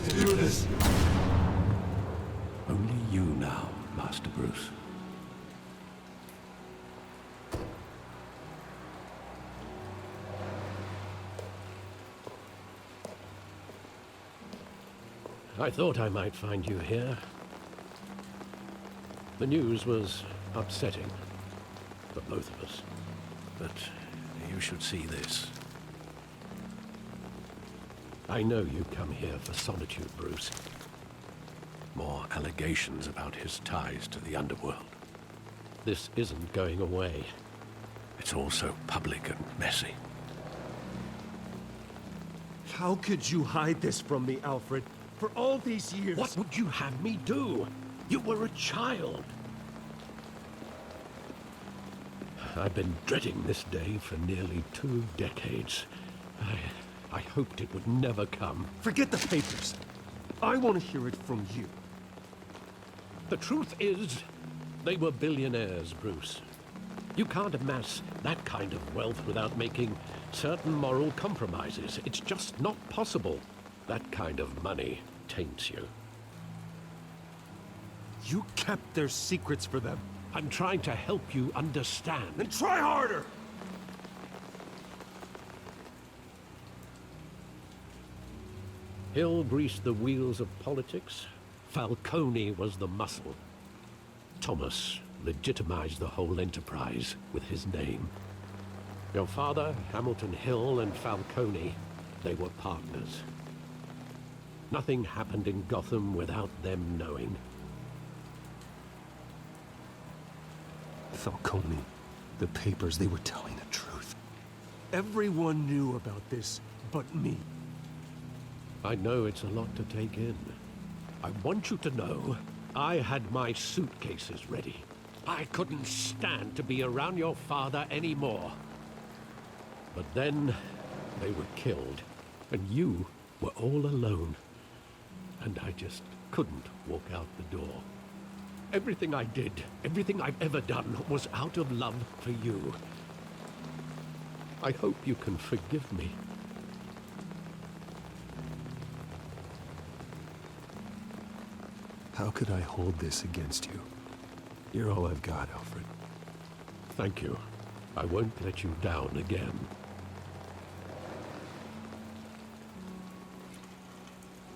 to do this. Only you now, Master Bruce. I thought I might find you here. The news was upsetting for both of us. But you should see this. I know you come here for solitude, Bruce. More allegations about his ties to the underworld. This isn't going away. It's all so public and messy. How could you hide this from me, Alfred? For all these years... What would you have me do? You were a child. I've been dreading this day for nearly 2 decades. I hoped it would never come. Forget the papers. I want to hear it from you. The truth is, they were billionaires, Bruce. You can't amass that kind of wealth without making certain moral compromises. It's just not possible. That kind of money taints you. You kept their secrets for them. I'm trying to help you understand. Then try harder! Hill greased the wheels of politics. Falcone was the muscle. Thomas legitimized the whole enterprise with his name. Your father, Hamilton Hill, and Falcone, they were partners. Nothing happened in Gotham without them knowing. Falcone, the papers, they were telling the truth. Everyone knew about this but me. I know it's a lot to take in. I want you to know I had my suitcases ready. I couldn't stand to be around your father anymore. But then they were killed, and you were all alone. And I just couldn't walk out the door. Everything I did, everything I've ever done, was out of love for you. I hope you can forgive me. How could I hold this against you? You're all I've got, Alfred. Thank you. I won't let you down again.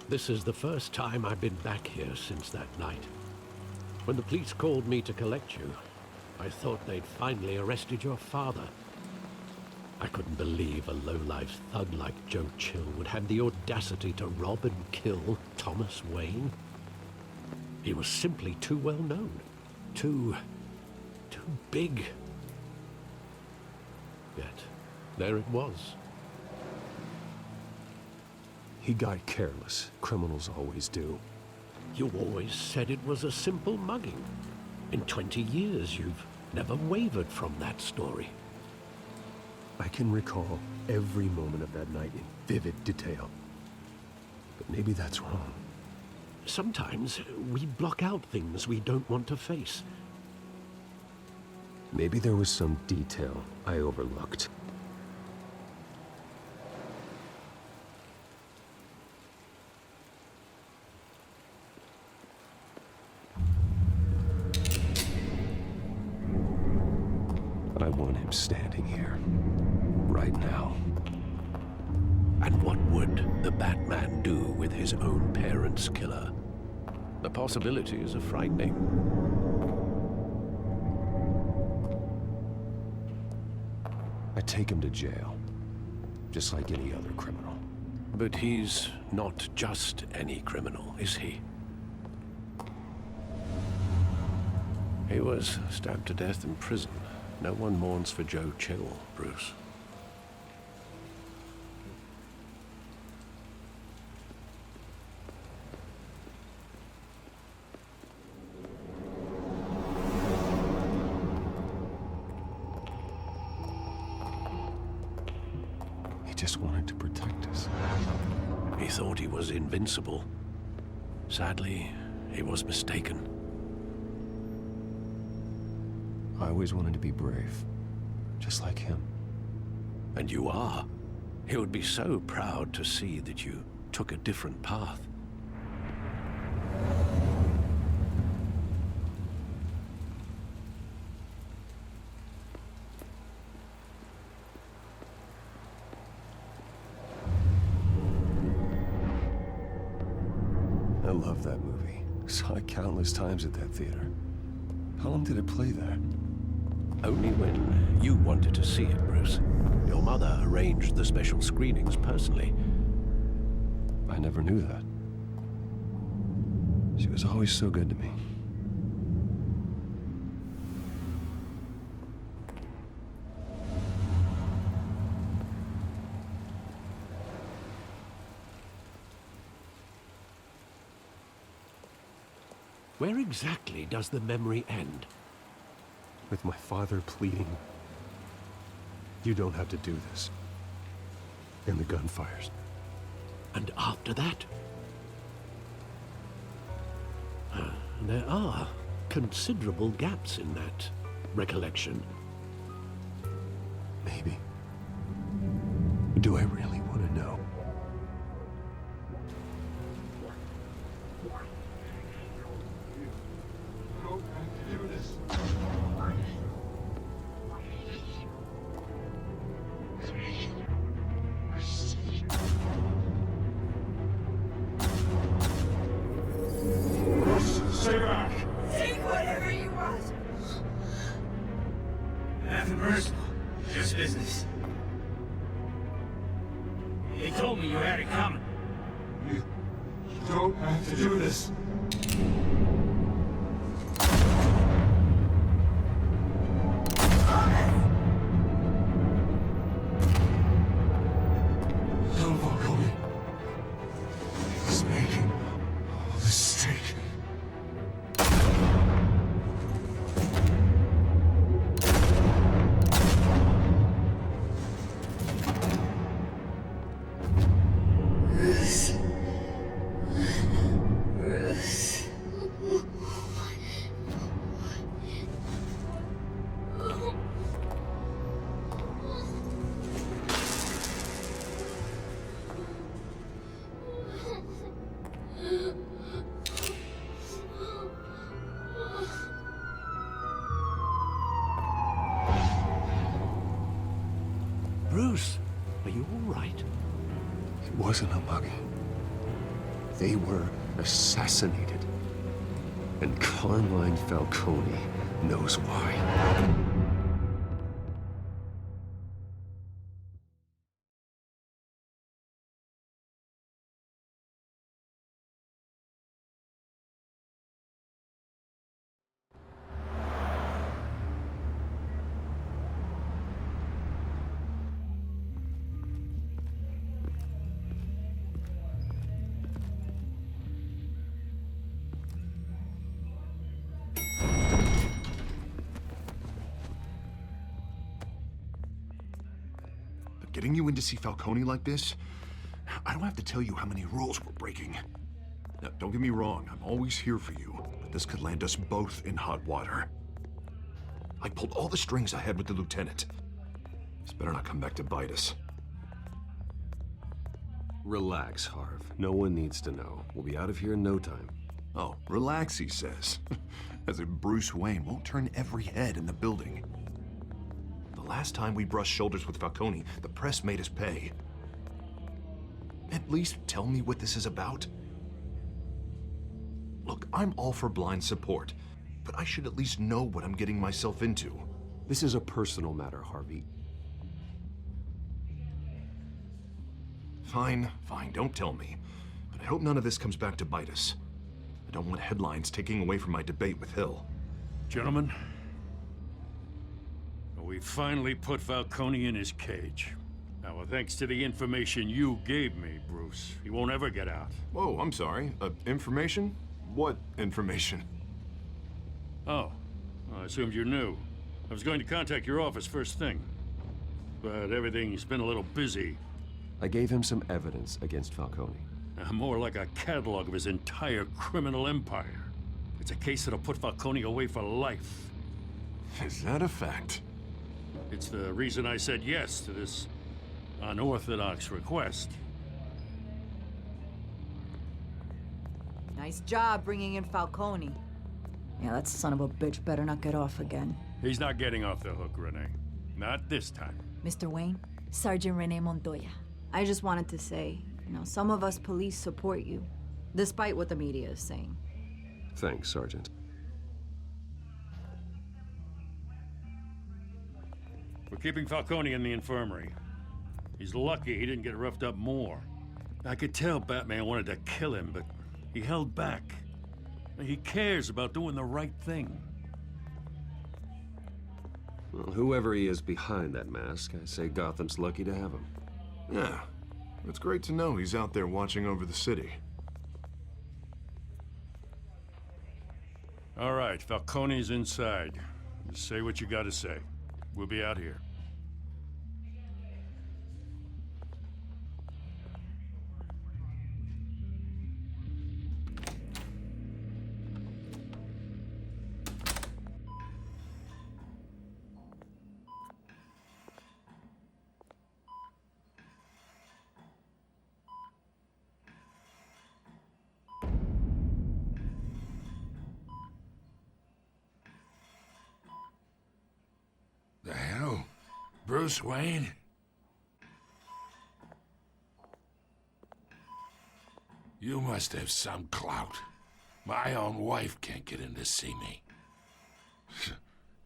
This is the first time I've been back here since that night. When the police called me to collect you, I thought they'd finally arrested your father. I couldn't believe a low-life thug like Joe Chill would have the audacity to rob and kill Thomas Wayne. He was simply too well known. Too big. Yet, there it was. He got careless. Criminals always do. You always said it was a simple mugging. In 20 years, you've never wavered from that story. I can recall every moment of that night in vivid detail. But maybe that's wrong. Sometimes we block out things we don't want to face. Maybe there was some detail I overlooked. I want him standing here, right now. And what would the Batman do with his own parents' killer? The possibilities are frightening. I take him to jail, just like any other criminal. But he's not just any criminal, is he? He was stabbed to death in prison. No one mourns for Joe Chill, Bruce. He just wanted to protect us. He thought he was invincible. Sadly, he was mistaken. I always wanted to be brave, just like him. And you are. He would be so proud to see that you took a different path. love that movie. Saw it countless times at that theater. How long did it play there? Only when you wanted to see it, Bruce. Your mother arranged the special screenings personally. I never knew that. She was always so good to me. Where exactly does the memory end? With my father pleading, "You don't have to do this." And the gun fires. And after that? There are considerable gaps in that recollection. Maybe. Do I really want to know? Stay back! Take whatever you want. Nothing personal. Just business. They told me you had it coming. You don't have to do this. Don't follow me. He's making a mistake. Bruce, are you all right? It wasn't a mug. They were assassinated. And Carmine Falcone knows why. Getting you in to see Falcone like this, I don't have to tell you how many rules we're breaking. Now, don't get me wrong, I'm always here for you, but this could land us both in hot water. I pulled all the strings I had with the lieutenant. This better not come back to bite us. Relax, Harv. No one needs to know. We'll be out of here in no time. Oh, relax, he says. As if Bruce Wayne won't turn every head in the building. The last time we brushed shoulders with Falcone, the press made us pay. At least tell me what this is about. Look, I'm all for blind support, but I should at least know what I'm getting myself into. This is a personal matter, Harvey. Fine, don't tell me. But I hope none of this comes back to bite us. I don't want headlines taking away from my debate with Hill. Gentlemen, we finally put Falcone in his cage. Now, thanks to the information you gave me, Bruce, he won't ever get out. Whoa, I'm sorry. Information? What information? Oh, I assumed you knew. I was going to contact your office first thing. But everything's been a little busy. I gave him some evidence against Falcone. More like a catalog of his entire criminal empire. It's a case that'll put Falcone away for life. Is that a fact? It's the reason I said yes to this unorthodox request. Nice job bringing in Falcone. Yeah, that son of a bitch better not get off again. He's not getting off the hook, Renee. Not this time. Mr. Wayne, Sergeant Renee Montoya. I just wanted to say, some of us police support you. despite what the media is saying. Thanks, Sergeant. We're keeping Falcone in the infirmary. He's lucky he didn't get roughed up more. I could tell Batman wanted to kill him, but he held back. He cares about doing the right thing. Well, whoever he is behind that mask, I say Gotham's lucky to have him. Yeah, it's great to know he's out there watching over the city. All right, Falcone's inside. Just say what you gotta say. We'll be out here. The hell? Bruce Wayne? You must have some clout. My own wife can't get in to see me.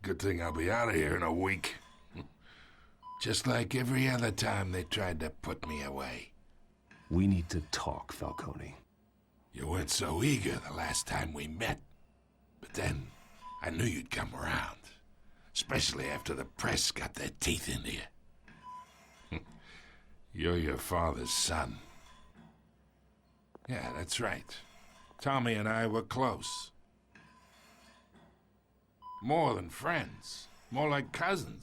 Good thing I'll be out of here in a week. Just like every other time they tried to put me away. We need to talk, Falcone. You weren't so eager the last time we met. But then, I knew you'd come around. Especially after the press got their teeth into you. You're your father's son. Yeah, that's right. Tommy and I were close. More than friends. More like cousins.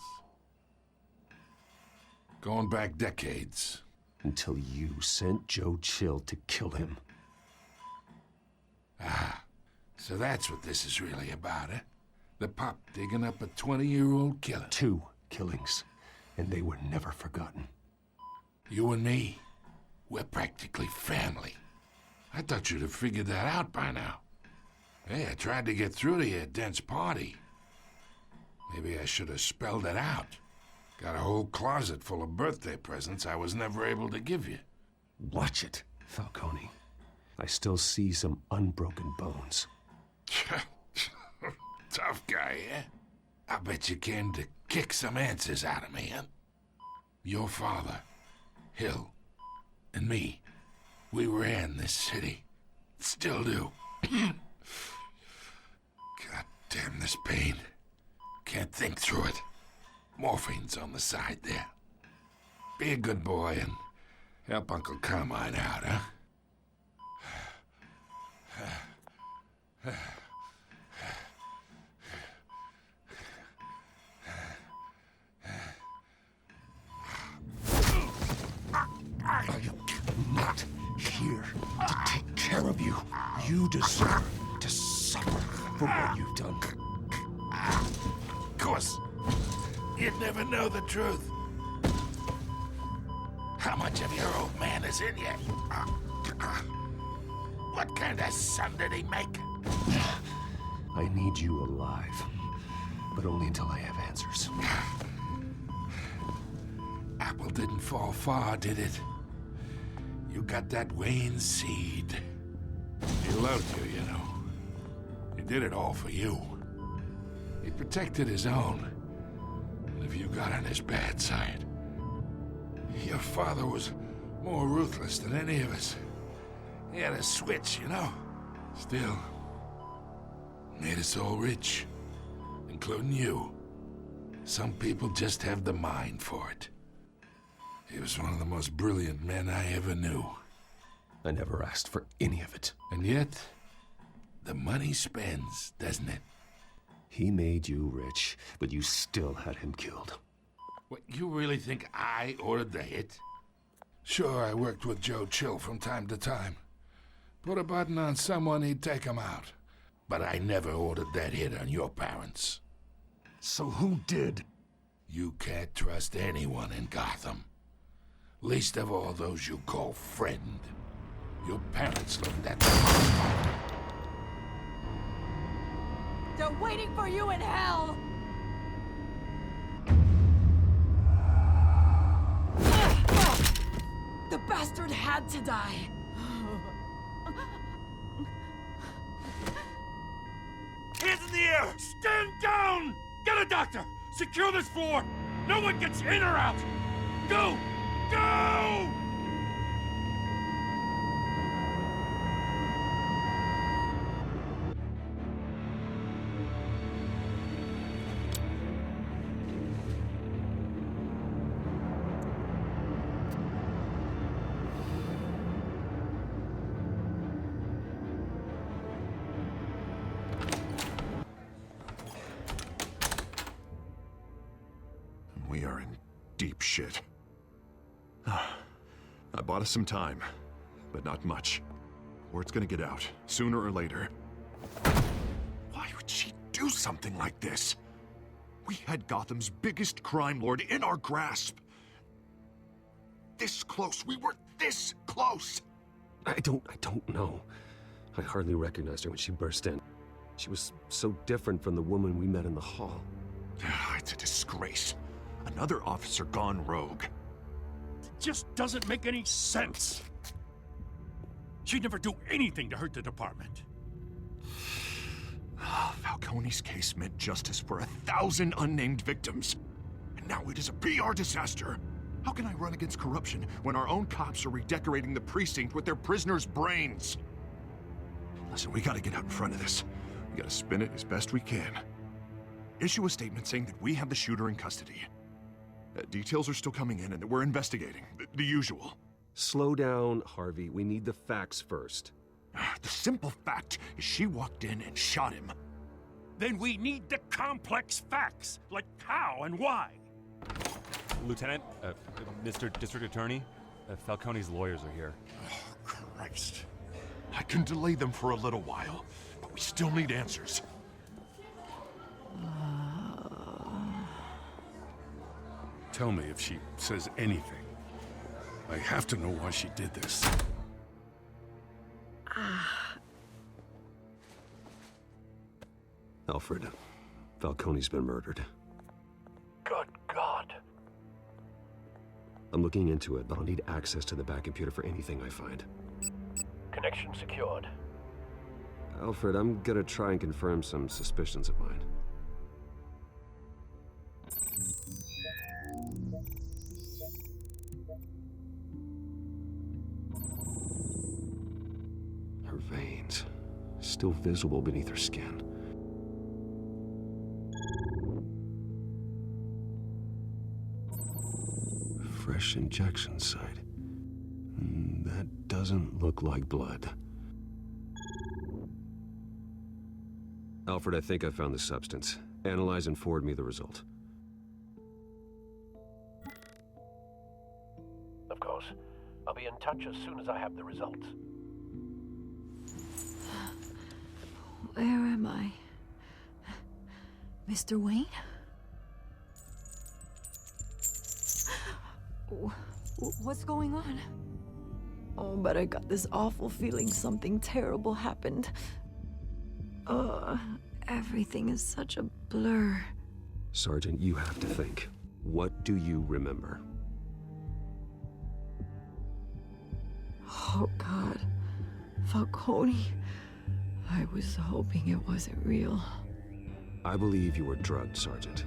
Going back decades. Until you sent Joe Chill to kill him. Ah, so that's what this is really about, eh? The pup digging up a 20-year-old killer. 2 killings, and they were never forgotten. You and me, we're practically family. I thought you'd have figured that out by now. Hey, I tried to get through to your dense party. Maybe I should have spelled it out. Got a whole closet full of birthday presents I was never able to give you. Watch it, Falcone. I still see some unbroken bones. Tough guy, eh? I bet you came to kick some answers out of me, huh? Your father, Hill, and me, we ran this city. Still do. God damn this pain. Can't think through it. Morphine's on the side there. Be a good boy and help Uncle Carmine out, huh? I am not here to take care of you. You deserve to suffer for what you've done. Of course. You'd never know the truth. How much of your old man is in you? What kind of son did he make? I need you alive, but only until I have answers. Apple didn't fall far, did it? You got that Wayne seed. He loved you, you know. He did it all for you. He protected his own. And if you got on his bad side, your father was more ruthless than any of us. He had a switch, you know. Still, made us all rich, including you. Some people just have the mind for it. He was one of the most brilliant men I ever knew. I never asked for any of it. And yet, the money spends, doesn't it? He made you rich, but you still had him killed. What, you really think I ordered the hit? Sure, I worked with Joe Chill from time to time. Put a button on someone, he'd take him out. But I never ordered that hit on your parents. So who did? You can't trust anyone in Gotham. Least of all those you call friend. Your parents looked at them. They're waiting for you in hell! The bastard had to die. Doctor! Stand down! Get a doctor! Secure this floor! No one gets in or out! Go! Go! We are in deep shit. I bought us some time, but not much. Word's gonna get out, sooner or later. Why would she do something like this? We had Gotham's biggest crime lord in our grasp. This close, we were this close! I don't know. I hardly recognized her when she burst in. She was so different from the woman we met in the hall. It's a disgrace. Another officer gone rogue. Just doesn't make any sense. She'd never do anything to hurt the department. Falcone's case meant justice for 1,000 unnamed victims. And now it is a PR disaster. How can I run against corruption when our own cops are redecorating the precinct with their prisoners' brains? Listen, we gotta get out in front of this. We gotta spin it as best we can. Issue a statement saying that we have the shooter in custody. Details are still coming in and that we're investigating. The usual. Slow down, Harvey. We need the facts first. The simple fact is she walked in and shot him. Then we need the complex facts, like how and why. Lieutenant, Mr. District Attorney, Falcone's lawyers are here. Oh, Christ. I can delay them for a little while, but we still need answers. Tell me if she says anything. I have to know why she did this. Alfred, Falcone's been murdered. Good God. I'm looking into it, but I'll need access to the back computer for anything I find. Connection secured. Alfred, I'm gonna try and confirm some suspicions of mine. Her veins, still visible beneath her skin. Fresh injection site. That doesn't look like blood. Alfred, I think I found the substance. Analyze and forward me the result. Of course. I'll be in touch as soon as I have the results. Where am I? Mr. Wayne? What's going on? Oh, but I got this awful feeling something terrible happened. Everything is such a blur. Sergeant, you have to think. What do you remember? Oh, God. Falcone. I was hoping it wasn't real. I believe you were drugged, Sergeant.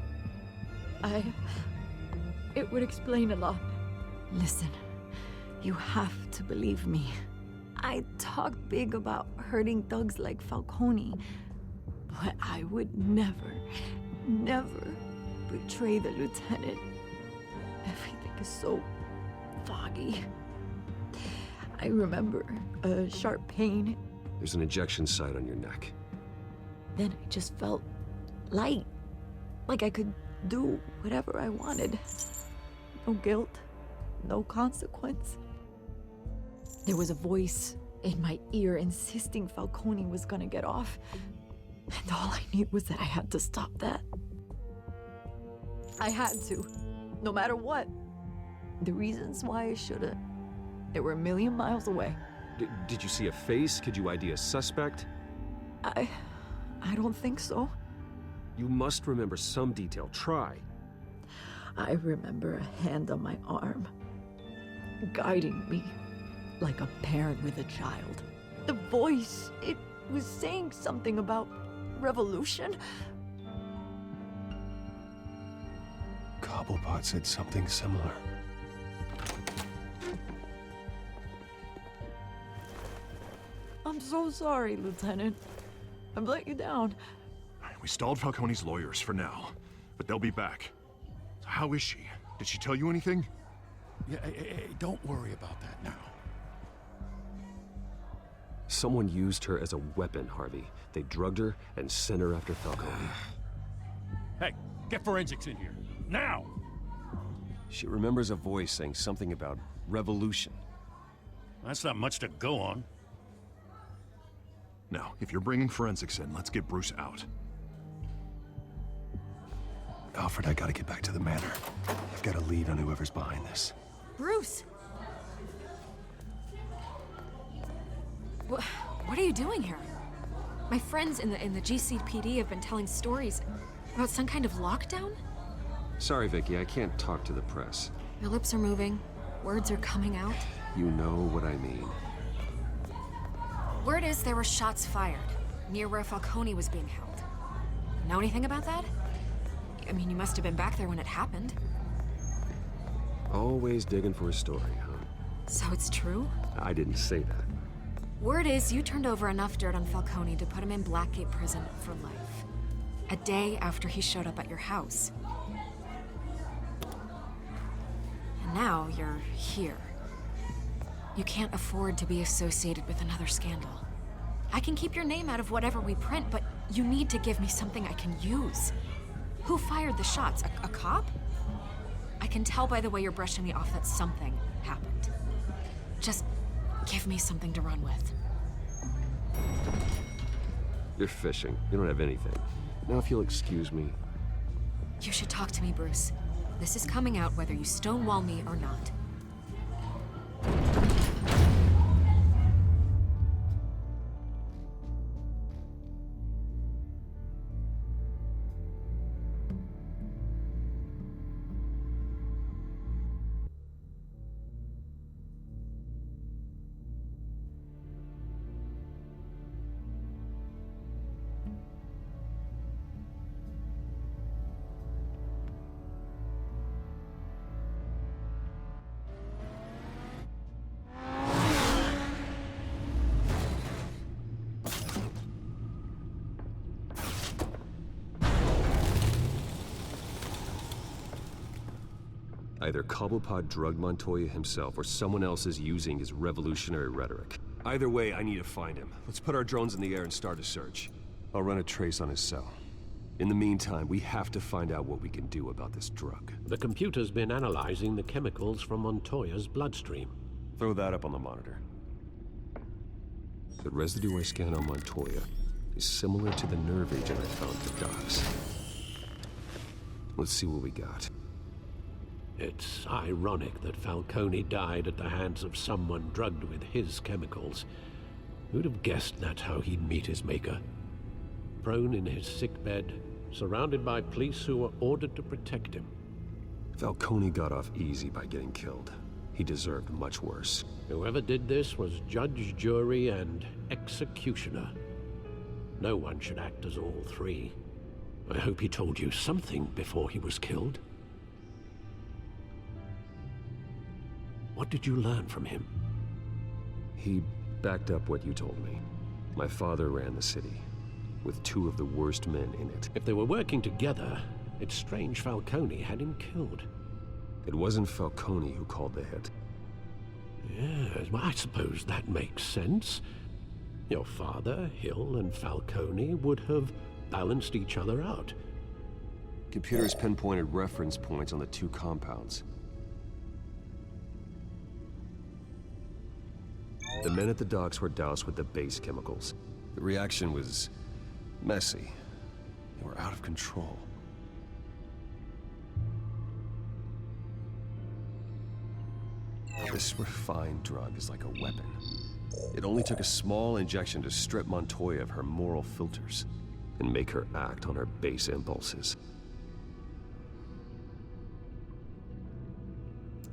It would explain a lot. Listen, you have to believe me. I talk big about hurting thugs like Falcone, but I would never betray the lieutenant. Everything is so foggy. I remember a sharp pain. There's an injection site on your neck. Then I just felt light, like I could do whatever I wanted. No guilt, no consequence. There was a voice in my ear insisting Falcone was gonna get off. And all I knew was that I had to stop that. I had to, no matter what. The reasons why I should've, they were a million miles away. Did you see a face? Could you ID a suspect? I don't think so. You must remember some detail. Try. I remember a hand on my arm, guiding me like a parent with a child. The voice, it was saying something about revolution, Cobblepot said something similar. I'm so sorry, Lieutenant. I've let you down. We stalled Falcone's lawyers for now, but they'll be back. So how is she? Did she tell you anything? Yeah, hey, don't worry about that now. Someone used her as a weapon, Harvey. They drugged her and sent her after Falcone. Hey, get forensics in here. Now! She remembers a voice saying something about revolution. That's not much to go on. Now, if you're bringing forensics in, let's get Bruce out. Alfred, I gotta get back to the manor. I've got a lead on whoever's behind this. Bruce! What are you doing here? My friends in the GCPD have been telling stories about some kind of lockdown? Sorry, Vicky, I can't talk to the press. Your lips are moving. Words are coming out. You know what I mean. Word is there were shots fired near where Falcone was being held. Know anything about that? I mean, you must have been back there when it happened. Always digging for a story, huh? So it's true? I didn't say that. Word is you turned over enough dirt on Falcone to put him in Blackgate Prison for life. A day after he showed up at your house. And now you're here. You can't afford to be associated with another scandal. I can keep your name out of whatever we print, but you need to give me something I can use. Who fired the shots? A cop? I can tell by the way you're brushing me off that something happened. Just give me something to run with. You're fishing. You don't have anything. Now, if you'll excuse me. You should talk to me, Bruce. This is coming out whether you stonewall me or not. Either Cobblepot drugged Montoya himself, or someone else is using his revolutionary rhetoric. Either way, I need to find him. Let's put our drones in the air and start a search. I'll run a trace on his cell. In the meantime, we have to find out what we can do about this drug. The computer's been analyzing the chemicals from Montoya's bloodstream. Throw that up on the monitor. The residue I scanned on Montoya is similar to the nerve agent I found at the docks. Let's see what we got. It's ironic that Falcone died at the hands of someone drugged with his chemicals. Who'd have guessed that's how he'd meet his maker? Prone in his sickbed, surrounded by police who were ordered to protect him. Falcone got off easy by getting killed. He deserved much worse. Whoever did this was judge, jury, and executioner. No one should act as all three. I hope he told you something before he was killed. What did you learn from him? He backed up what you told me. My father ran the city, with two of the worst men in it. If they were working together, it's strange Falcone had him killed. It wasn't Falcone who called the hit. Yes, well, I suppose that makes sense. Your father, Hill, and Falcone would have balanced each other out. Computers pinpointed reference points on the two compounds. The men at the docks were doused with the base chemicals. The reaction was messy. They were out of control. This refined drug is like a weapon. It only took a small injection to strip Montoya of her moral filters and make her act on her base impulses.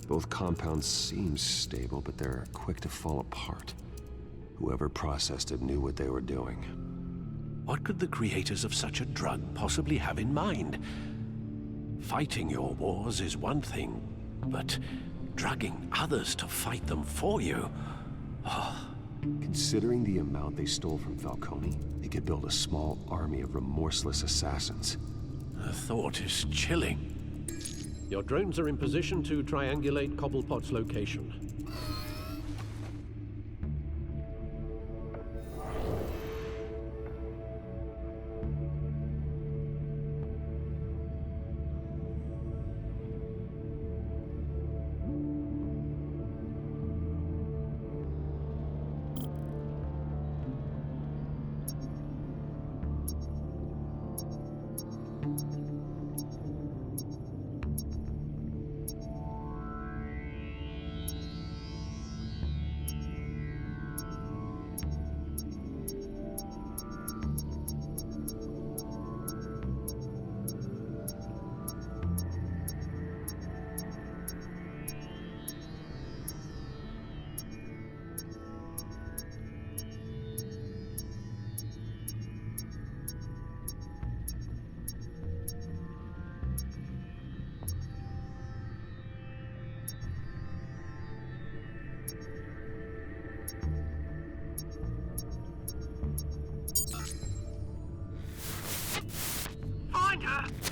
Both compounds seem stable, but they're quick to fall apart. Whoever processed it knew what they were doing. What could the creators of such a drug possibly have in mind? Fighting your wars is one thing, but drugging others to fight them for you? Considering the amount they stole from Falcone, they could build a small army of remorseless assassins. The thought is chilling. Your drones are in position to triangulate Cobblepot's location.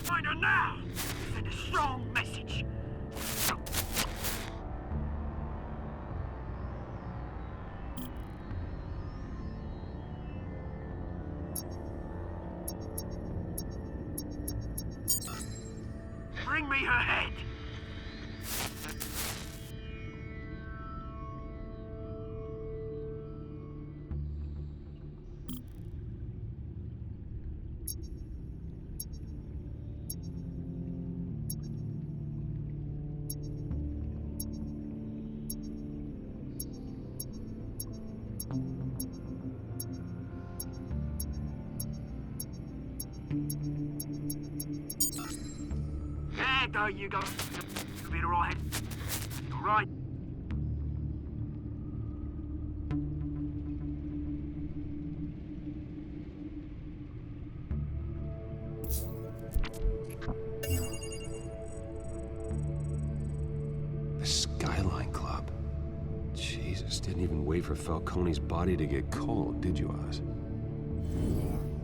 Find her now! Send a strong message. Bring me her head! There you go. You'll be all right. All right. The Skyline Club. Jesus, didn't even wait for Falcone's body to get cold, did you, Oz?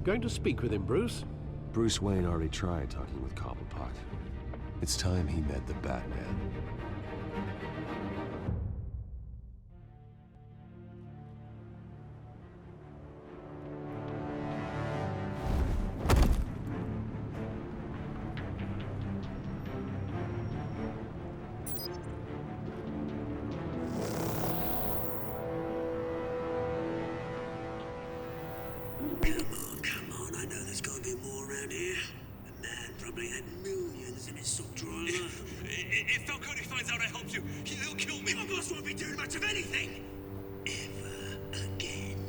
Going to speak with him, Bruce? Bruce Wayne already tried talking with Cobblepot. It's time he met the Batman. Come on, I know there's gotta be more around here. The man probably had millions in his sock drawer alone. If Falcone finds out I helped you, he'll kill me. My boss won't be doing much of anything. Ever again.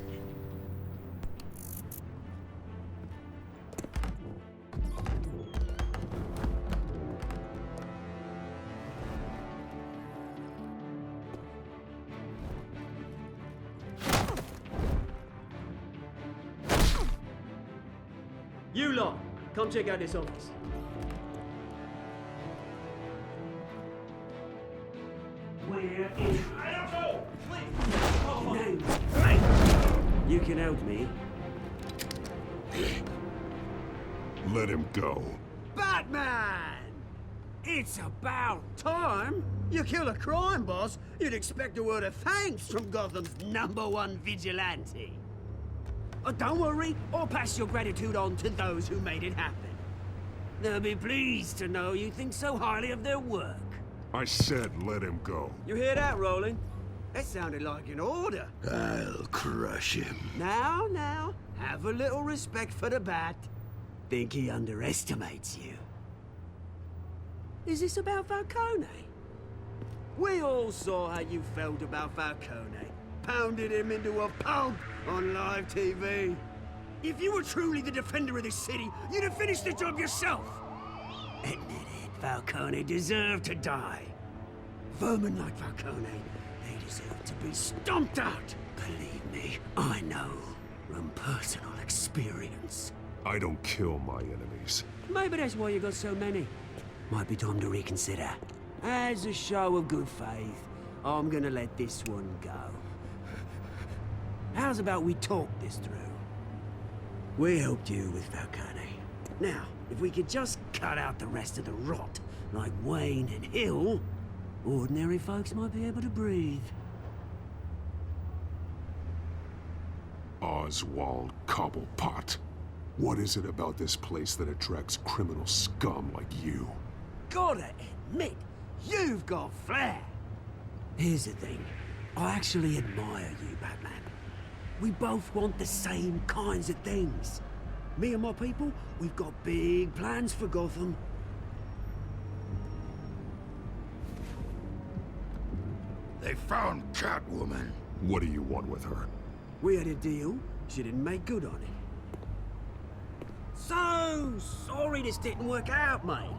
You lot, come check out this office. Where is asshole? You can help me. Let him go. Batman! It's about time. You kill a crime boss, you'd expect a word of thanks from Gotham's #1 vigilante. Don't worry, I'll pass your gratitude on to those who made it happen. They'll be pleased to know you think so highly of their work. I said let him go. You hear that, Roland? That sounded like an order. I'll crush him. Now, have a little respect for the Bat. Think he underestimates you. Is this about Falcone? We all saw how you felt about Falcone. Pounded him into a pulp on live TV. If you were truly the defender of this city, you'd have finished the job yourself. Admit it, Falcone deserved to die. Vermin like Falcone, they deserve to be stomped out. Believe me, I know from personal experience. I don't kill my enemies. Maybe that's why you got so many. Might be time to reconsider. As a show of good faith, I'm gonna let this one go. How's about we talk this through? We helped you with Falcone. Now, if we could just cut out the rest of the rot, like Wayne and Hill, ordinary folks might be able to breathe. Oswald Cobblepot. What is it about this place that attracts criminal scum like you? Gotta admit, you've got flair. Here's the thing. I actually admire you, Batman. We both want the same kinds of things. Me and my people, we've got big plans for Gotham. They found Catwoman. What do you want with her? We had a deal. She didn't make good on it. So sorry this didn't work out, mate.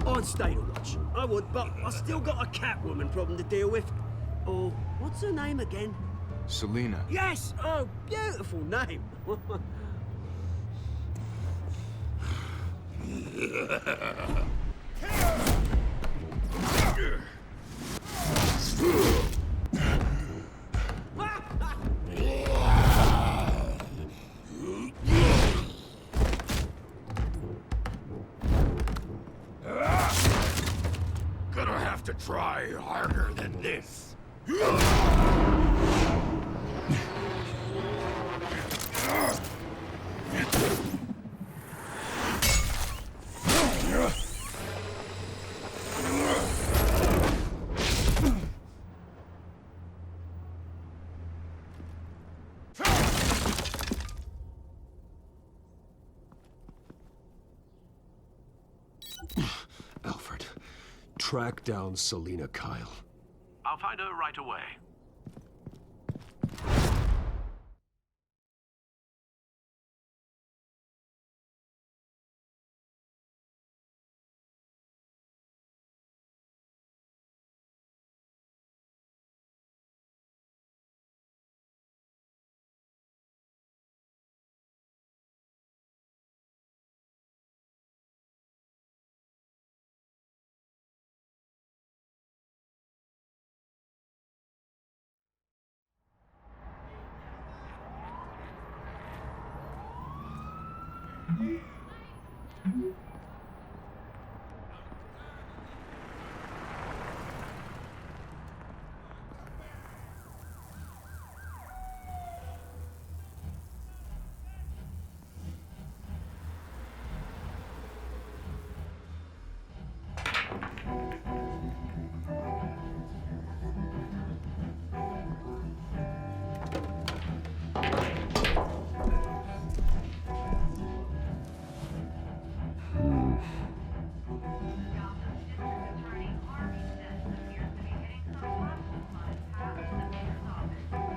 I'd stay to watch. I would, but I still got a Catwoman problem to deal with. Oh, what's her name again? Selina. Yes! Oh, beautiful name. Gonna have to try harder than this. Alfred, track down Selina Kyle. I'll find her right away.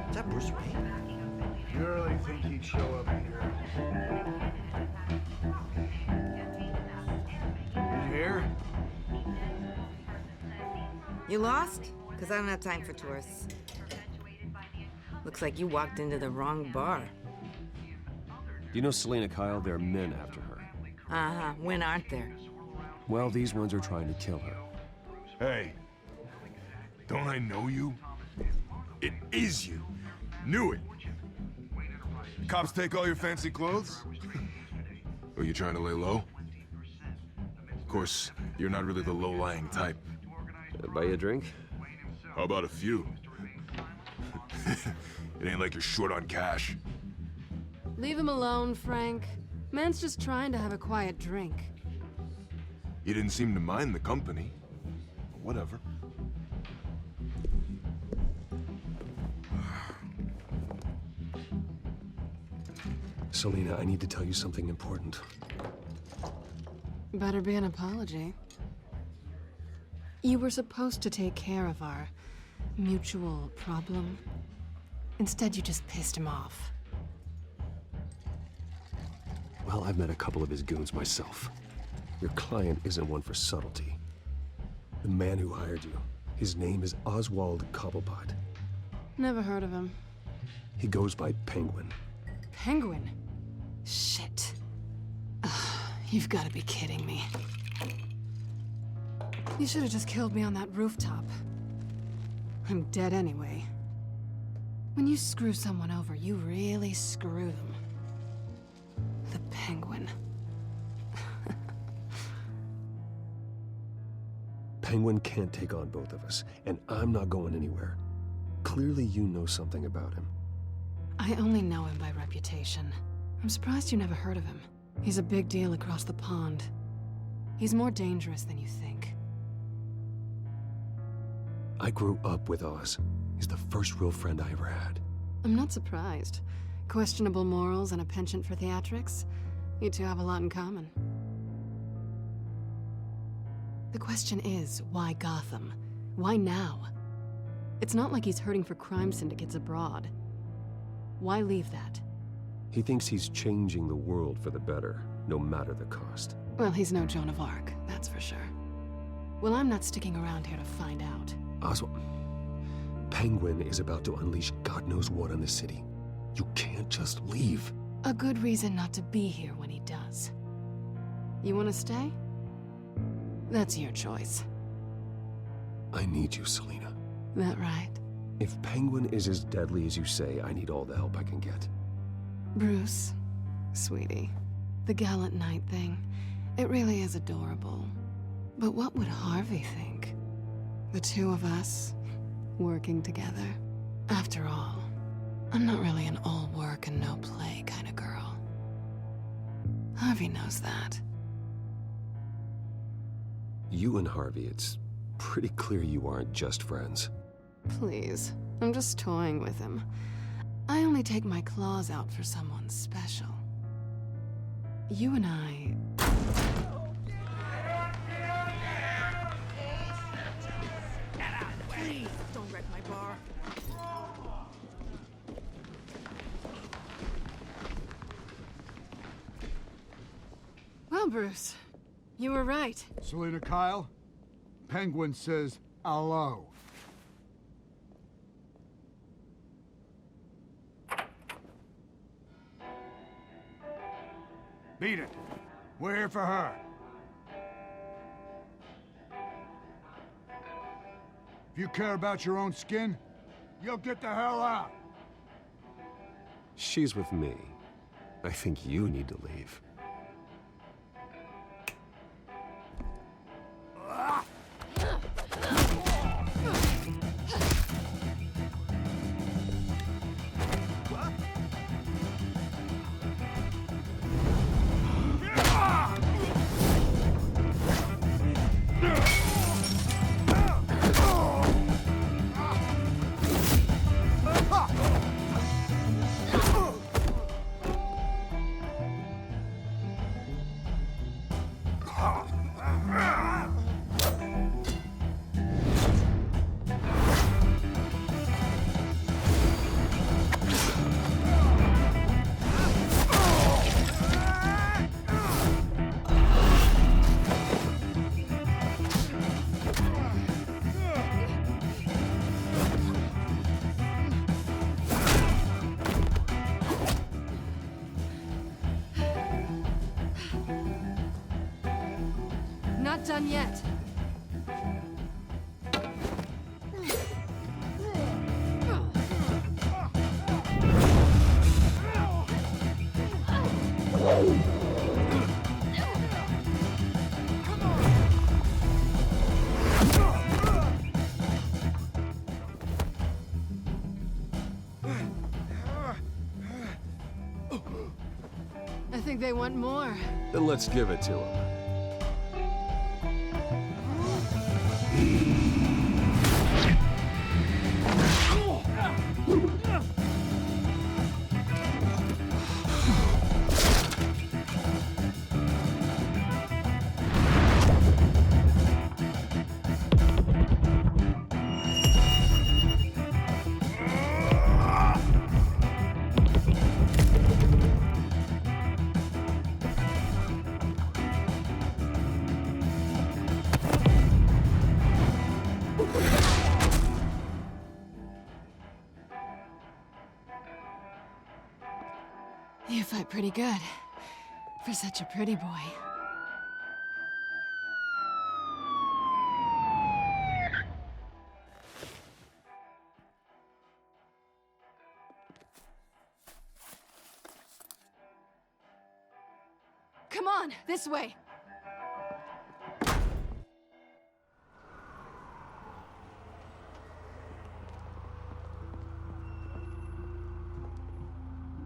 Is that Bruce Wayne? You really think he'd show up here? You here? You lost? Because I don't have time for tourists. Looks like you walked into the wrong bar. Do you know Selina Kyle? There are men after her. Uh-huh. When aren't there? Well, these ones are trying to kill her. Hey, don't I know you? It is you. Knew it. Cops take all your fancy clothes? Are you trying to lay low? Of course, you're not really the low-lying type. Buy you a drink? How about a few? It ain't like you're short on cash. Leave him alone, Frank. Man's just trying to have a quiet drink. You didn't seem to mind the company. Whatever. Selina, I need to tell you something important. Better be an apology. You were supposed to take care of our mutual problem. Instead, you just pissed him off. Well, I've met a couple of his goons myself. Your client isn't one for subtlety. The man who hired you, his name is Oswald Cobblepot. Never heard of him. He goes by Penguin. Penguin? Shit. Ugh, you've got to be kidding me. You should have just killed me on that rooftop. I'm dead anyway. When you screw someone over, you really screw them. The Penguin. Penguin can't take on both of us, and I'm not going anywhere. Clearly you know something about him. I only know him by reputation. I'm surprised you never heard of him. He's a big deal across the pond. He's more dangerous than you think. I grew up with Oz. He's the first real friend I ever had. I'm not surprised. Questionable morals and a penchant for theatrics. You two have a lot in common. The question is, why Gotham? Why now? It's not like he's hurting for crime syndicates abroad. Why leave that? He thinks he's changing the world for the better, no matter the cost. Well, he's no Joan of Arc, that's for sure. Well, I'm not sticking around here to find out. Oswald, Penguin is about to unleash God knows what on the city. You can't just leave. A good reason not to be here when he does. You want to stay? That's your choice. I need you, Selina. That right? If Penguin is as deadly as you say, I need all the help I can get. Bruce, sweetie, the gallant knight thing, it really is adorable. But what would Harvey think? The two of us, working together. After all, I'm not really an all work and no play kind of girl. Harvey knows that. You and Harvey, it's pretty clear you aren't just friends. Please, I'm just toying with him. I only take my claws out for someone special. You and I... Please, don't wreck my bar. Well, Bruce, you were right. Selina Kyle, Penguin says hello. Beat it. We're here for her. If you care about your own skin, you'll get the hell out. She's with me. I think you need to leave. Not done yet. I think they want more. Then let's give it to him. You fight pretty good. For such a pretty boy. Come on, this way.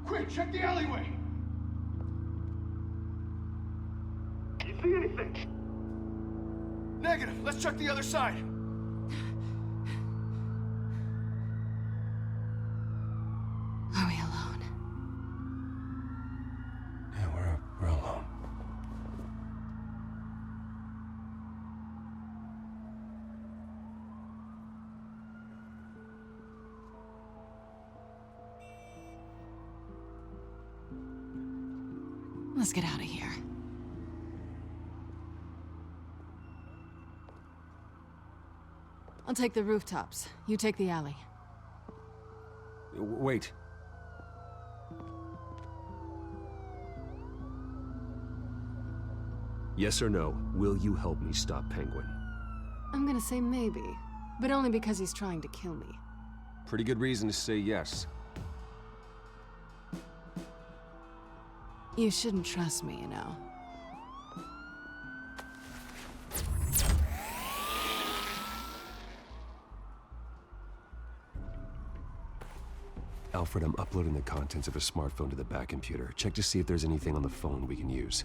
Quick, check the alleyway! You see anything? Negative. Let's check the other side. Are we alone? Yeah, we're alone. Let's get out of here. I'll take the rooftops. You take the alley. Wait. Yes or no, will you help me stop Penguin? I'm gonna say maybe, but only because he's trying to kill me. Pretty good reason to say yes. You shouldn't trust me, you know. Alfred, I'm uploading the contents of a smartphone to the back computer. Check to see if there's anything on the phone we can use.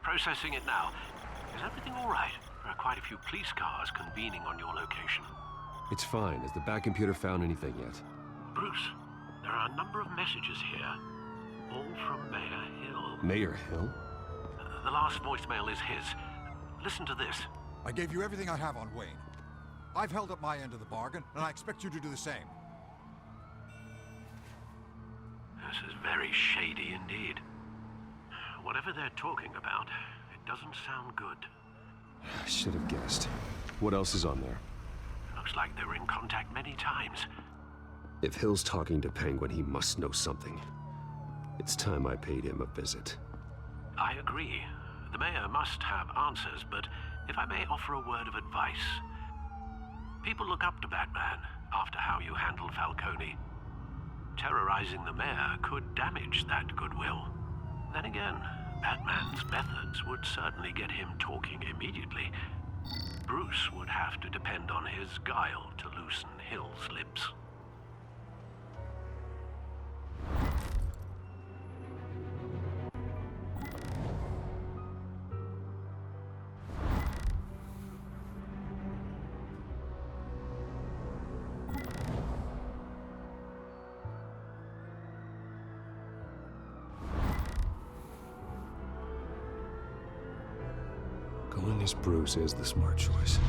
Processing it now. Is everything all right? There are quite a few police cars convening on your location. It's fine. Has the back computer found anything yet? Bruce, there are a number of messages here, all from Mayor Hill. Mayor Hill? The last voicemail is his. Listen to this. I gave you everything I have on Wayne. I've held up my end of the bargain, and I expect you to do the same. This is very shady indeed. Whatever they're talking about, it doesn't sound good. I should have guessed. What else is on there? Looks like they were in contact many times. If Hill's talking to Penguin, he must know something. It's time I paid him a visit. I agree. The mayor must have answers, but if I may offer a word of advice. People look up to Batman after how you handled Falcone. Terrorizing the mayor could damage that goodwill. Then again, Batman's methods would certainly get him talking immediately. Bruce would have to depend on his guile to loosen Hill's lips. Going as Bruce is the smart choice.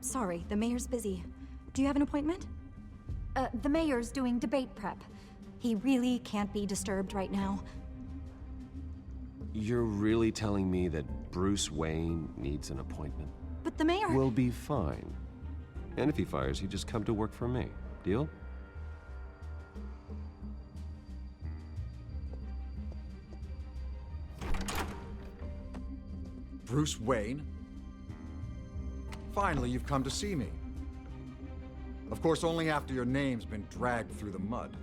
Sorry, the mayor's busy. Do you have an appointment? The mayor's doing debate prep. He really can't be disturbed right now. You're really telling me that Bruce Wayne needs an appointment? But the mayor... We'll be fine. And if he fires you, just come to work for me. Deal? Bruce Wayne? Finally, you've come to see me. Of course, only after your name's been dragged through the mud.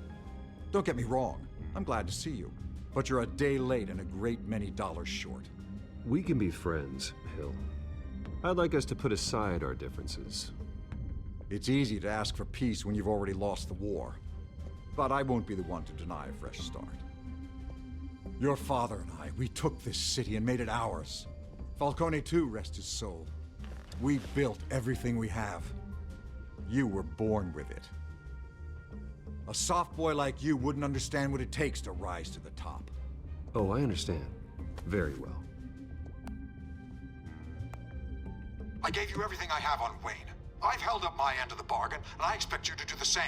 Don't get me wrong, I'm glad to see you. But you're a day late and a great many dollars short. We can be friends, Hill. I'd like us to put aside our differences. It's easy to ask for peace when you've already lost the war. But I won't be the one to deny a fresh start. Your father and I, we took this city and made it ours. Falcone too, rest his soul. We built everything we have. You were born with it. A soft boy like you wouldn't understand what it takes to rise to the top. Oh, I understand. Very well. I gave you everything I have on Wayne. I've held up my end of the bargain, and I expect you to do the same.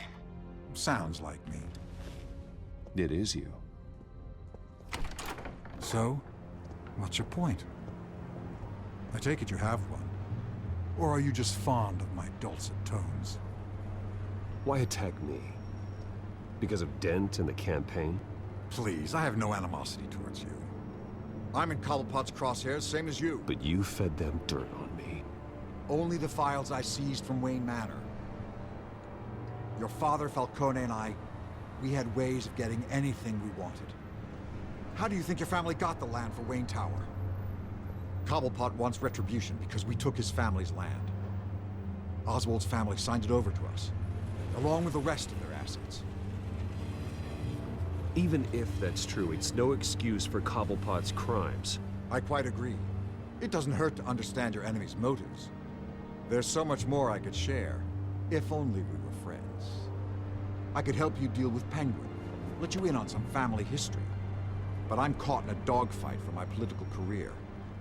Sounds like me. It is you. So, what's your point? I take it you have one. Or are you just fond of my dulcet tones? Why attack me? Because of Dent and the campaign? Please, I have no animosity towards you. I'm in Cobblepot's crosshairs, same as you. But you fed them dirt on me. Only the files I seized from Wayne Manor. Your father, Falcone, and I, we had ways of getting anything we wanted. How do you think your family got the land for Wayne Tower? Cobblepot wants retribution because we took his family's land. Oswald's family signed it over to us, along with the rest of their assets. Even if that's true, it's no excuse for Cobblepot's crimes. I quite agree. It doesn't hurt to understand your enemy's motives. There's so much more I could share, if only we were friends. I could help you deal with Penguin, let you in on some family history. But I'm caught in a dogfight for my political career,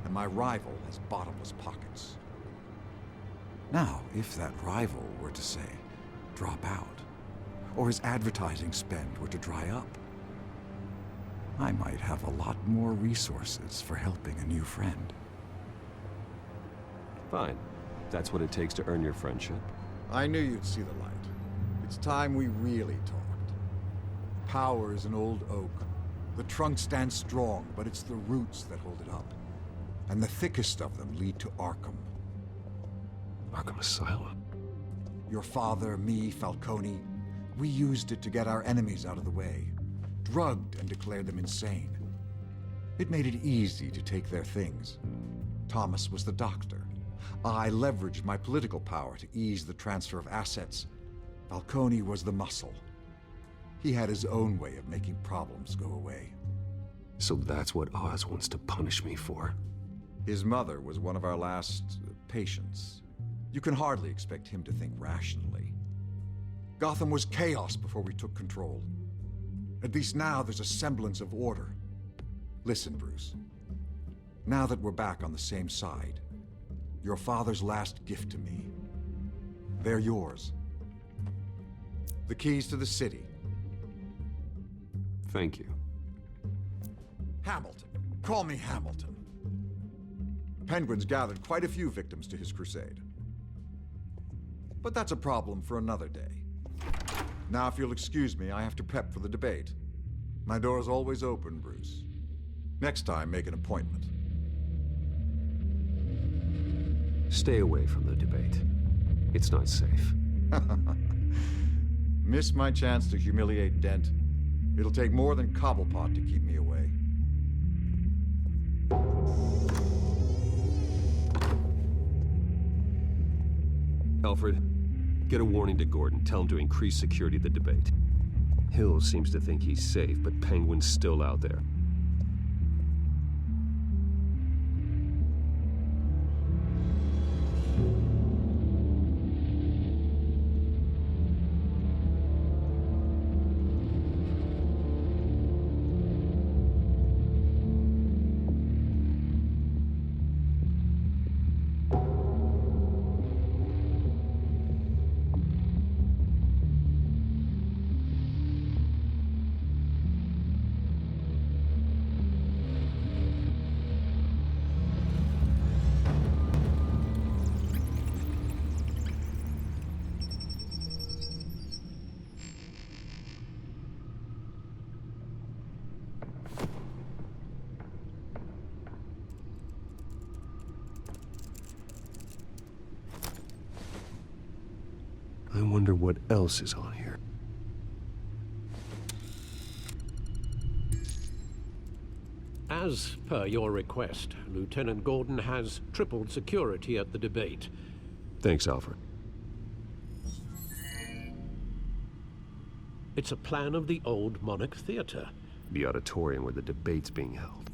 and my rival has bottomless pockets. Now, if that rival were to say, drop out, or his advertising spend were to dry up, I might have a lot more resources for helping a new friend. Fine. That's what it takes to earn your friendship. I knew you'd see the light. It's time we really talked. Power is an old oak. The trunk stands strong, but it's the roots that hold it up. And the thickest of them lead to Arkham. Arkham Asylum? Your father, me, Falcone, we used it to get our enemies out of the way. Drugged and declared them insane. It made it easy to take their things. Thomas was the doctor. I leveraged my political power to ease the transfer of assets. Falcone was the muscle. He had his own way of making problems go away. So that's what Oz wants to punish me for? His mother was one of our last patients. You can hardly expect him to think rationally. Gotham was chaos before we took control. At least now there's a semblance of order. Listen, Bruce. Now that we're back on the same side, your father's last gift to me, they're yours. The keys to the city. Thank you. Hamilton. Call me Hamilton. Penguin's gathered quite a few victims to his crusade. But that's a problem for another day. Now, if you'll excuse me, I have to prep for the debate. My door's always open, Bruce. Next time, make an appointment. Stay away from the debate. It's not safe. Miss my chance to humiliate Dent. It'll take more than Cobblepot to keep me away. Alfred, get a warning to Gordon. Tell him to increase security at the debate. Hill seems to think he's safe, but Penguin's still out there. I wonder what else is on here. As per your request, Lieutenant Gordon has tripled security at the debate. Thanks, Alfred. It's a plan of the old Monarch Theater. The auditorium where the debate's being held.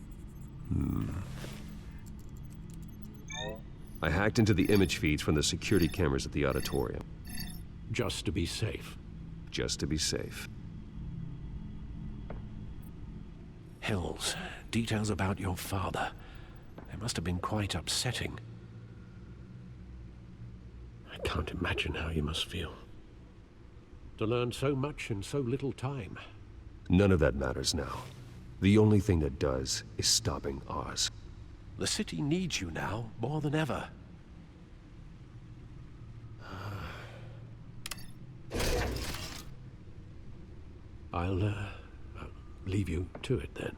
I hacked into the image feeds from the security cameras at the auditorium. Just to be safe. Just to be safe. Hells, Details about your father. They must have been quite upsetting. I can't imagine how you must feel. To learn so much in so little time. None of that matters now. The only thing that does is stopping Oz. The city needs you now, more than ever. I'll leave you to it then.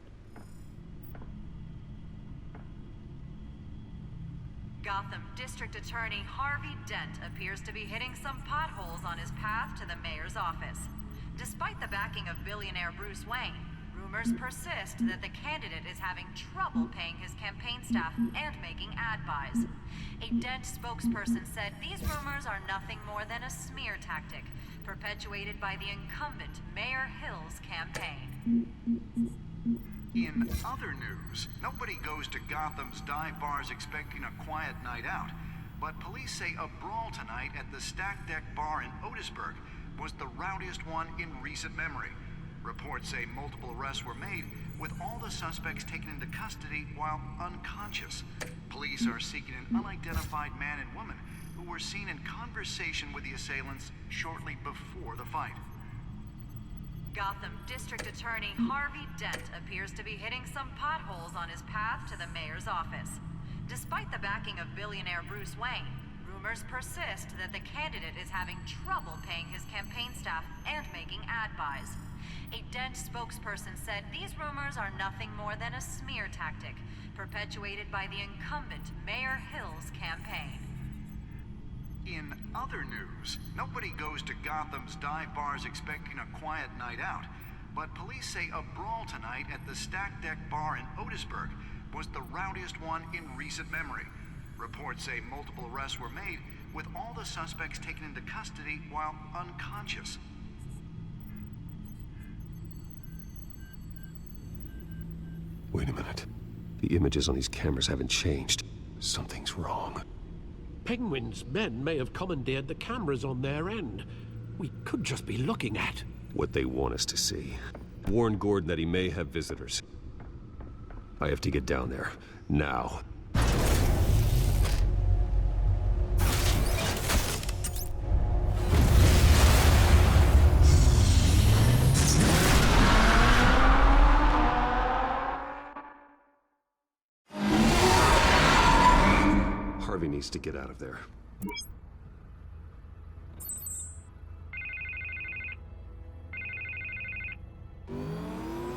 Gotham District Attorney Harvey Dent appears to be hitting some potholes on his path to the mayor's office. Despite the backing of billionaire Bruce Wayne, rumors persist that the candidate is having trouble paying his campaign staff and making ad buys. A Dent spokesperson said these rumors are nothing more than a smear tactic, perpetuated by the incumbent Mayor Hill's campaign. In other news, nobody goes to Gotham's dive bars expecting a quiet night out, but police say a brawl tonight at the Stack Deck Bar in Otisburg was the rowdiest one in recent memory. Reports say multiple arrests were made, with all the suspects taken into custody while unconscious. Police are seeking an unidentified man and woman who were seen in conversation with the assailants shortly before the fight. Gotham District Attorney Harvey Dent appears to be hitting some potholes on his path to the mayor's office. Despite the backing of billionaire Bruce Wayne, rumors persist that the candidate is having trouble paying his campaign staff and making ad buys. A Dent spokesperson said these rumors are nothing more than a smear tactic, perpetuated by the incumbent Mayor Hill's campaign. In other news, nobody goes to Gotham's dive bars expecting a quiet night out, but police say a brawl tonight at the Stack Deck Bar in Otisburg was the rowdiest one in recent memory. Reports say multiple arrests were made, with all the suspects taken into custody while unconscious. Wait a minute. The images on these cameras haven't changed. Something's wrong. Penguin's men may have commandeered the cameras on their end. We could just be looking at what they want us to see. Warn Gordon that he may have visitors. I have to get down there. Now. Harvey needs to get out of there.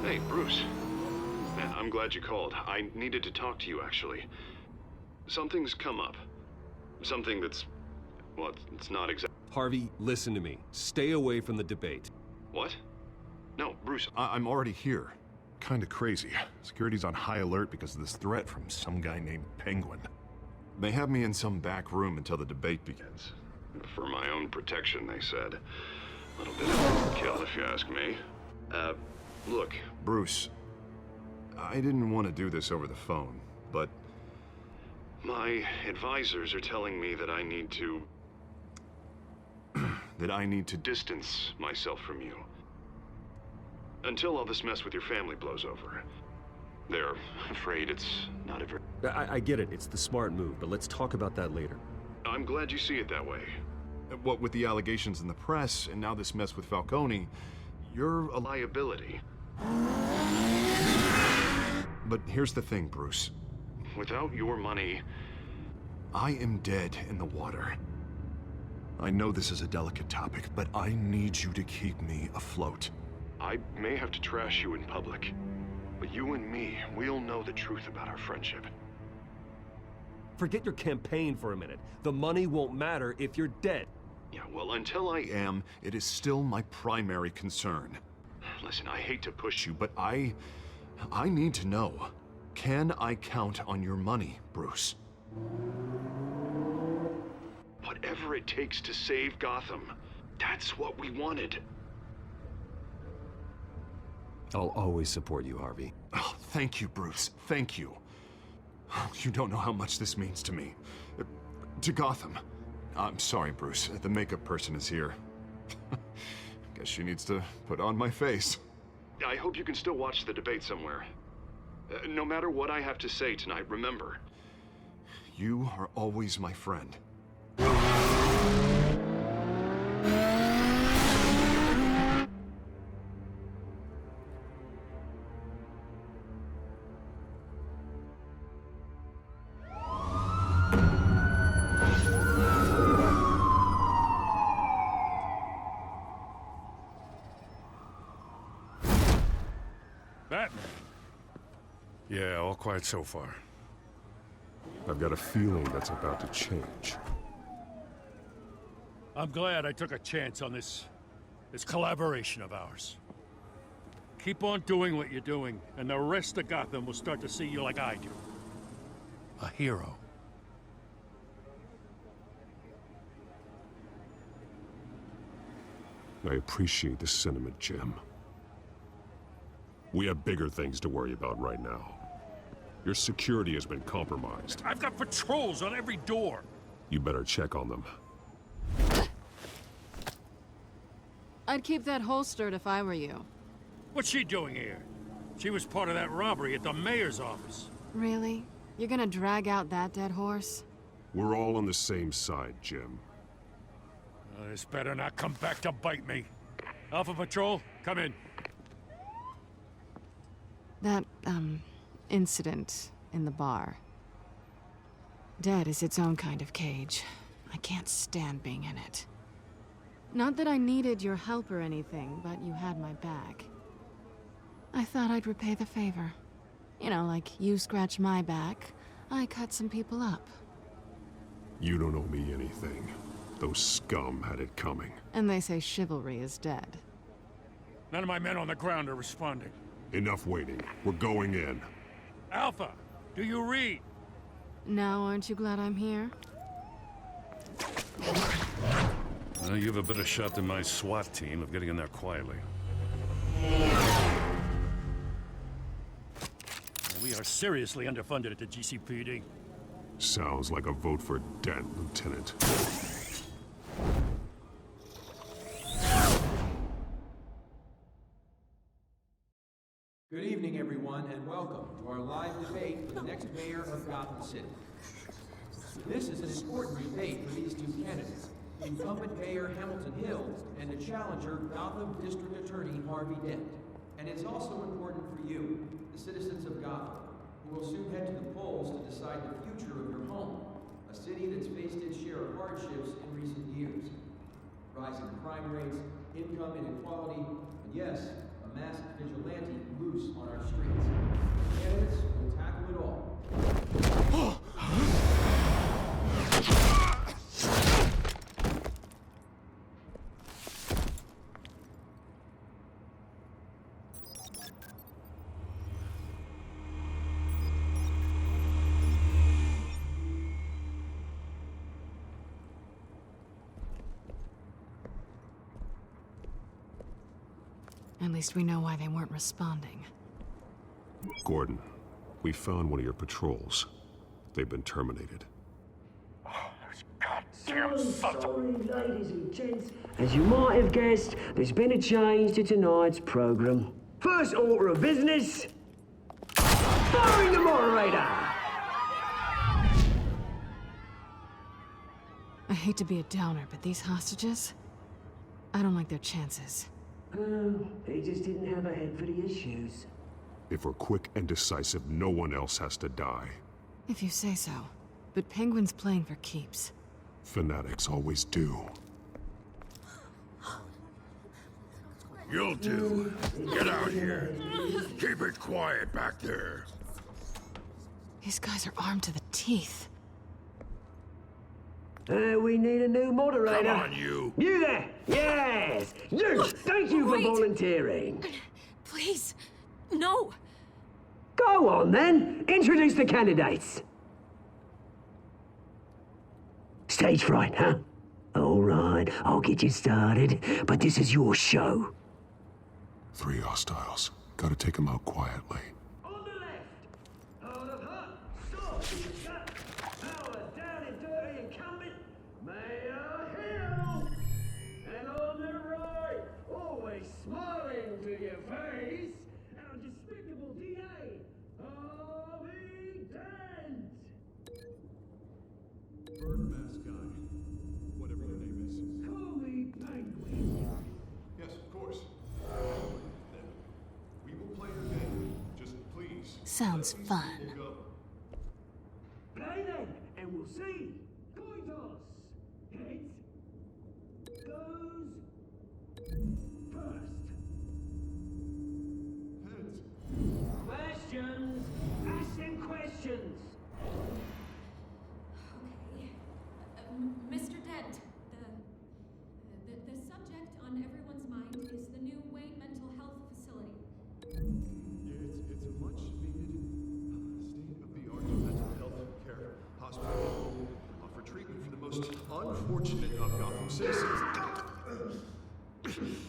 Hey, Bruce. Man, I'm glad you called. I needed to talk to you, actually. Something's come up. Something that's... well, it's not exactly... Harvey, listen to me. Stay away from the debate. What? No, Bruce, I'm already here. Kinda crazy. Security's on high alert because of this threat from some guy named Penguin. They have me in some back room until the debate begins. For my own protection, they said. A little bit of overkill, if you ask me. Look, Bruce, I didn't want to do this over the phone, but my advisors are telling me that I need to... that I need to distance myself from you. Until all this mess with your family blows over. They're afraid it's not a very... I get it. It's the smart move, but let's talk about that later. I'm glad you see it that way. What with the allegations in the press, and now this mess with Falcone, you're a liability. But here's the thing, Bruce. Without your money, I am dead in the water. I know this is a delicate topic, but I need you to keep me afloat. I may have to trash you in public, but you and me, we'll know the truth about our friendship. Forget your campaign for a minute. The money won't matter if you're dead. Yeah, well, until I am, it is still my primary concern. Listen, I hate to push you, but I need to know. Can I count on your money, Bruce? Whatever it takes to save Gotham, that's what we wanted. I'll always support you, Harvey. Oh, thank you, Bruce. Thank you. You don't know how much this means to me. To Gotham. I'm sorry, Bruce. The makeup person is here. Guess she needs to put on my face. I hope you can still watch the debate somewhere. No matter what I have to say tonight, remember, you are always my friend. Batman. Yeah, all quiet so far. I've got a feeling that's about to change. I'm glad I took a chance on this collaboration of ours. Keep on doing what you're doing, and the rest of Gotham will start to see you like I do. A hero. I appreciate the sentiment, Jim. We have bigger things to worry about right now. Your security has been compromised. I've got patrols on every door. You better check on them. I'd keep that holstered if I were you. What's she doing here? She was part of that robbery at the mayor's office. Really? You're gonna drag out that dead horse? We're all on the same side, Jim. This better not come back to bite me. Alpha Patrol, come in. That, incident in the bar. Dead is its own kind of cage. I can't stand being in it. Not that I needed your help or anything, but you had my back. I thought I'd repay the favor. You know, like you scratch my back, I cut some people up. You don't owe me anything. Those scum had it coming. And they say chivalry is dead. None of my men on the ground are responding. Enough waiting. We're going in. Alpha, do you read? Now, aren't you glad I'm here? Well, you have a better shot than my SWAT team of getting in there quietly. We are seriously underfunded at the GCPD. Sounds like a vote for Dent, Lieutenant. Good evening, everyone, and welcome to our live debate for the next mayor of Gotham City. This is an important debate for these two candidates, incumbent Mayor Hamilton Hill and the challenger Gotham District Attorney Harvey Dent. And it's also important for you, the citizens of Gotham, who will soon head to the polls to decide the future of your home, a city that's faced its share of hardships in recent years. Rising crime rates, income inequality, and yes, a masked vigilante loose on our streets. Candidates will tackle it all. At least we know why they weren't responding. Gordon, we found one of your patrols. They've been terminated. So sorry, ladies and gents. As you might have guessed, there's been a change to tonight's program. First order of business, firing the moderator! I hate to be a downer, but these hostages, I don't like their chances. Oh, he just didn't have a head for the issues. If we're quick and decisive, no one else has to die. If you say so. But Penguin's playing for keeps. Fanatics always do. You'll do. Get out here. Keep it quiet back there. These guys are armed to the teeth. We need a new moderator. Come on, you. You there! Yes! You! Thank you for volunteering. Please, no. Go on, then. Introduce the candidates. Stage fright, huh? All right, I'll get you started, but this is your show. 3 hostiles. Gotta take them out quietly. On the left, out of hot, soft, power down and dirty incumbent, Mayor Hill. And on the right, always smiling to your face, our despicable DA, Birdmask guy. Whatever your name is. Call me Penguin. Yes, of course. Then we will play your game. Just please. Sounds fun. Play then, and we'll see. Coin toss. Heads. Goes first. Heads. Questions. Ask them questions. Okay. Mr. Dent, the subject on everyone's mind is the new Wayne Mental Health Facility. Yeah, it's a much needed state-of-the-art mental health care hospital for treatment for the most unfortunate of Gotham citizens.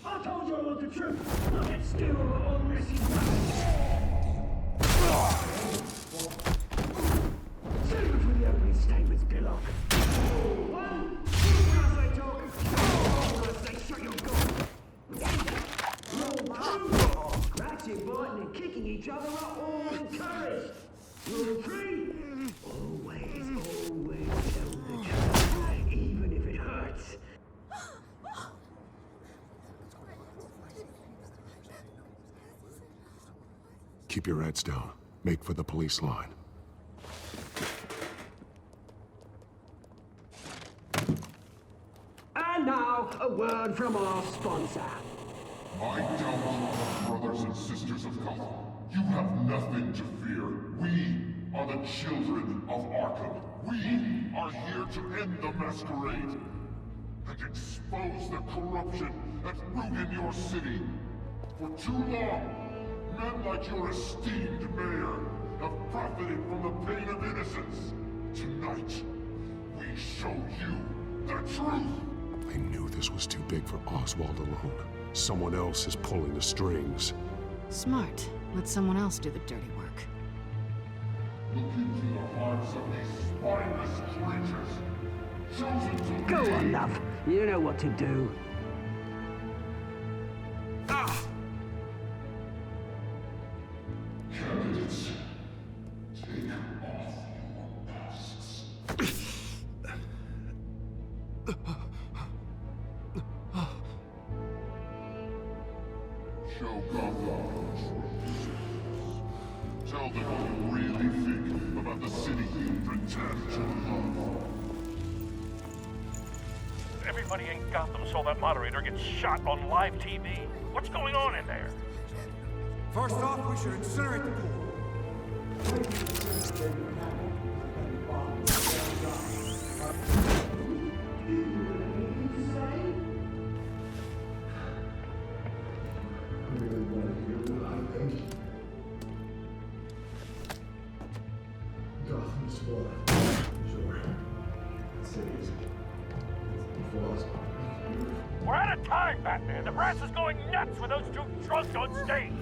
I told you all the truth. Not that still on messy Save it for the opening statements, Pillock. 1, 2, when I say talk. When I say shut your goal. 2, scratching, biting, and kicking each other are all encouraged. Rule 3, always tell the truth, even if it hurts. Keep your heads down. Make for the police line. And now, a word from our sponsor. My gallant brothers and sisters of Gotham, you have nothing to fear. We are the children of Arkham. We are here to end the masquerade and expose the corruption that ruined your city. For too long, men like your esteemed mayor have profited from the pain of innocence. Tonight, we show you the truth. I knew this was too big for Oswald alone. Someone else is pulling the strings. Smart. Let someone else do the dirty work. Look into the hearts of these spineless creatures, chosen to Go lead. on, love. You know what to do. Candidates, take off your masks. Show Gotham the truth. Tell them what you really think about the city you pretend to love. Everybody in Gotham saw that moderator get shot on live TV. What's going on in there? First off, we should incinerate the pool. Gotham is full. Sure. The city is full of We're out of time, Batman. The brass is going nuts with those two drunks on stage.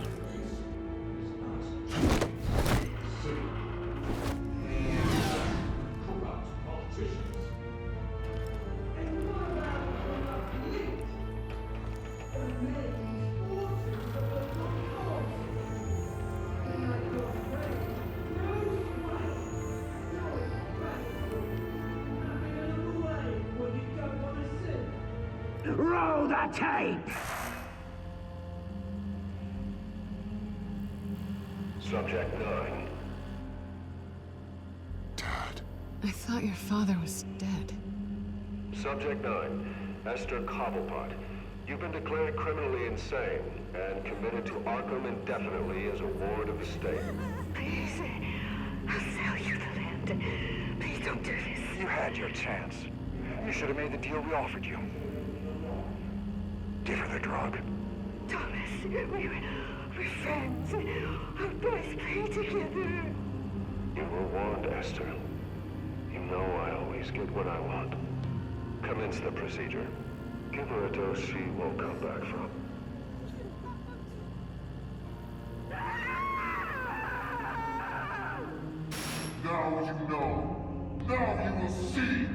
Roll the tape! Subject 9. I thought your father was dead. Subject 9. Esther Cobblepot. You've been declared criminally insane and committed to Arkham indefinitely as a ward of the state. Please, I'll sell you the land. Please don't do this. You had your chance. You should have made the deal we offered you. Give her the drug. Thomas, we're friends. Our boys play together. You were warned, Esther. You know I always get what I want. Commence the procedure. Give her a dose she won't come back from. Now you know. Now you will see.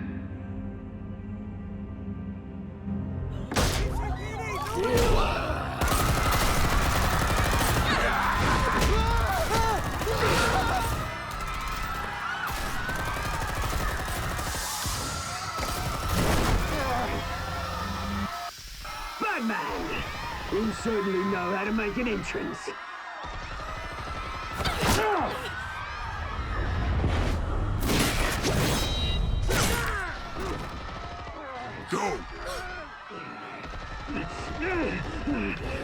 Batman! You certainly know how to make an entrance. Go!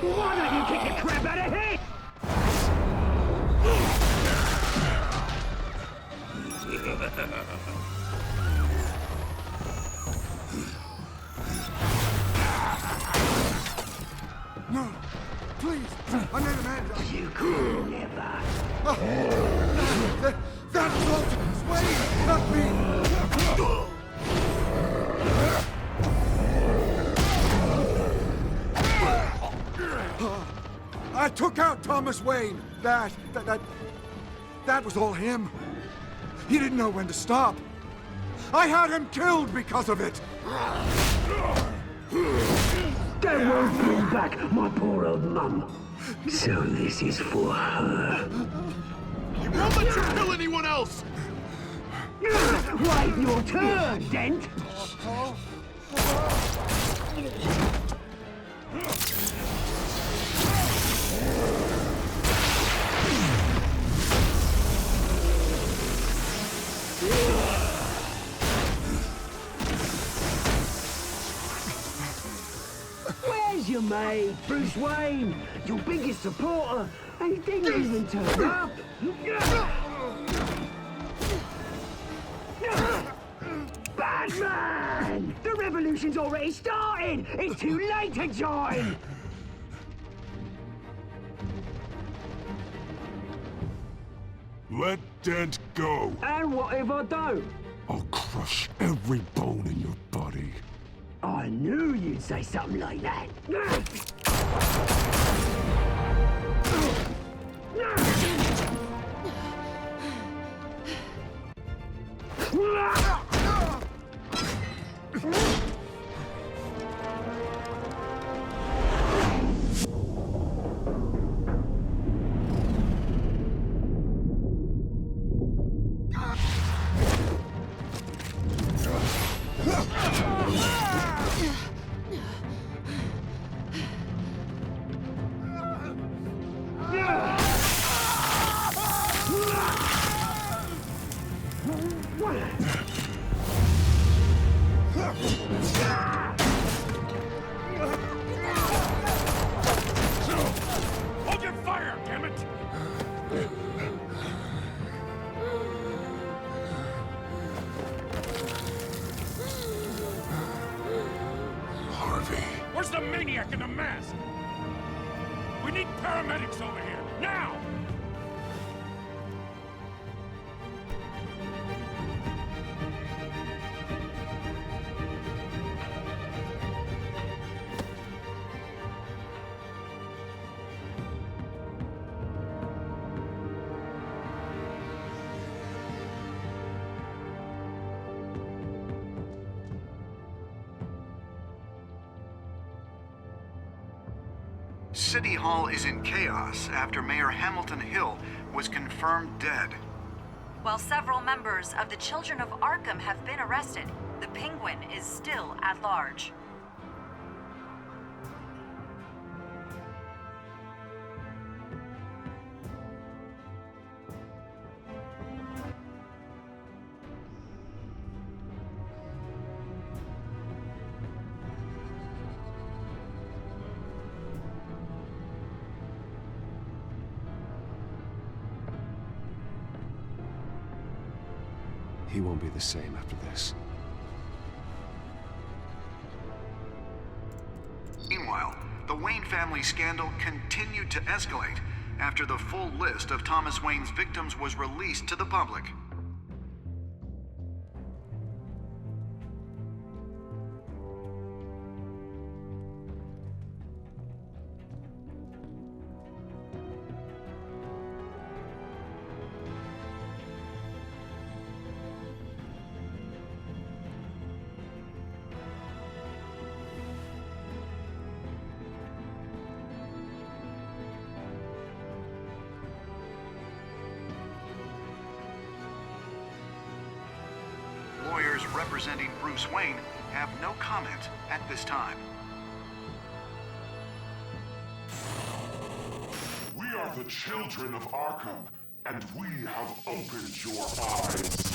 Why don't you kick the crap out of him? No! Please! I made a man die! You could never. That was Ultimus Wayne, not me! I took out Thomas Wayne. That was all him. He didn't know when to stop. I had him killed because of it. That won't bring back my poor old mum. So this is for her. He won't let you kill anyone else! Wait your turn, Dent! Where's your mate, Bruce Wayne? Your biggest supporter, and he didn't even turn up. Batman! The revolution's already started! It's too late to join! Let Dent go. And what if I don't? I'll crush every bone in your body. I knew you'd say something like that. Hold your fire, damn it! Harvey. Where's the maniac in the mask? We need paramedics over here, now! City Hall is in chaos after Mayor Hamilton Hill was confirmed dead. While several members of the Children of Arkham have been arrested, the Penguin is still at large. He won't be the same after this. Meanwhile, the Wayne family scandal continued to escalate after the full list of Thomas Wayne's victims was released to the public. Lawyers representing Bruce Wayne have no comment at this time. are the children of Arkham, and we have opened your eyes.